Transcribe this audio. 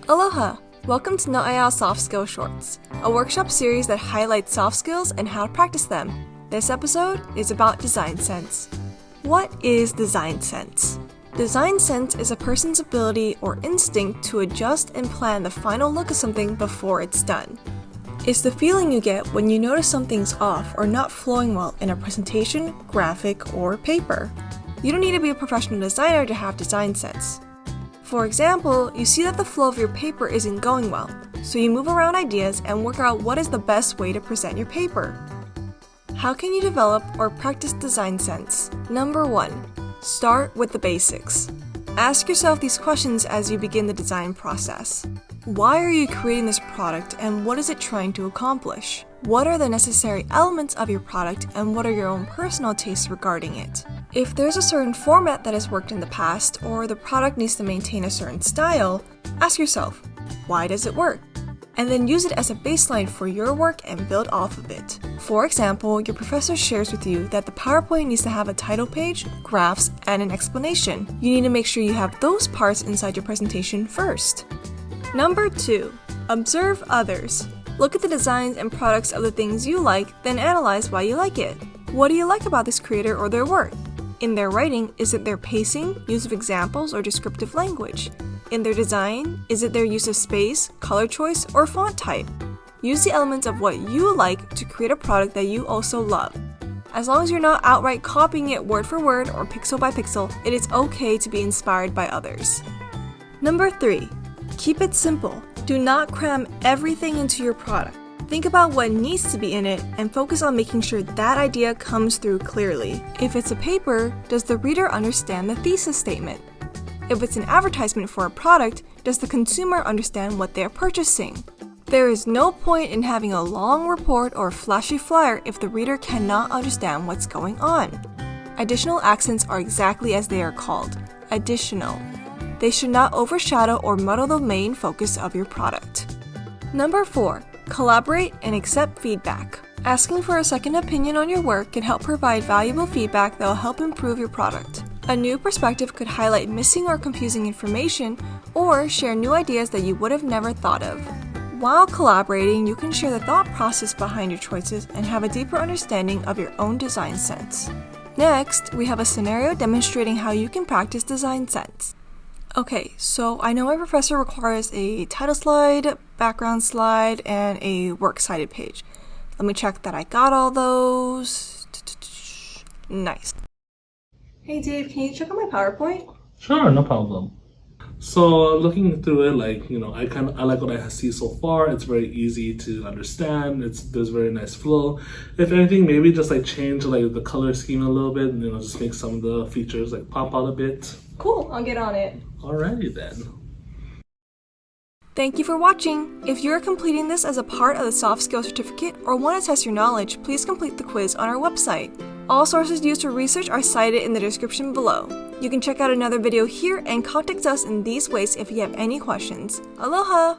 Aloha! Welcome to No'aya Soft Skill Shorts, a workshop series that highlights soft skills and how to practice them. This episode is about design sense. What is design sense? Design sense is a person's ability or instinct to adjust and plan the final look of something before it's done. It's the feeling you get when you notice something's off or not flowing well in a presentation, graphic, or paper. You don't need to be a professional designer to have design sense. For example, you see that the flow of your paper isn't going well, so you move around ideas and work out what is the best way to present your paper. How can you develop or practice design sense? Number 1. Start with the basics. Ask yourself these questions as you begin the design process. Why are you creating this product and what is it trying to accomplish? What are the necessary elements of your product and what are your own personal tastes regarding it? If there's a certain format that has worked in the past or the product needs to maintain a certain style, ask yourself, why does it work? And then use it as a baseline for your work and build off of it. For example, your professor shares with you that the PowerPoint needs to have a title page, graphs, and an explanation. You need to make sure you have those parts inside your presentation first. Number 2. Observe others. Look at the designs and products of the things you like, then analyze why you like it. What do you like about this creator or their work? In their writing, is it their pacing, use of examples, or descriptive language? In their design, is it their use of space, color choice, or font type? Use the elements of what you like to create a product that you also love. As long as you're not outright copying it word for word or pixel by pixel, it is okay to be inspired by others. Number 3. Keep it simple. Do not cram everything into your product. Think about what needs to be in it and focus on making sure that idea comes through clearly. If it's a paper, does the reader understand the thesis statement? If it's an advertisement for a product, does the consumer understand what they're purchasing? There is no point in having a long report or flashy flyer if the reader cannot understand what's going on. Additional accents are exactly as they are called, additional. They should not overshadow or muddle the main focus of your product. Number 4. Collaborate and accept feedback. Asking for a second opinion on your work can help provide valuable feedback that will help improve your product. A new perspective could highlight missing or confusing information or share new ideas that you would have never thought of. While collaborating, you can share the thought process behind your choices and have a deeper understanding of your own design sense. Next, we have a scenario demonstrating how you can practice design sense. Okay, so I know my professor requires a title slide, background slide, and a works cited page. Let me check that I got all those. Nice. Hey Dave, can you check on my PowerPoint? Sure, no problem. So looking through it, I like what I see so far. It's very easy to understand. There's very nice flow. If anything, maybe just change the color scheme a little bit, and just make some of the features pop out a bit. Cool, I'll get on it. Alrighty then. Thank you for watching. If you are completing this as a part of the Soft Skills Certificate or want to test your knowledge, please complete the quiz on our website. All sources used for research are cited in the description below. You can check out another video here and contact us in these ways if you have any questions. Aloha!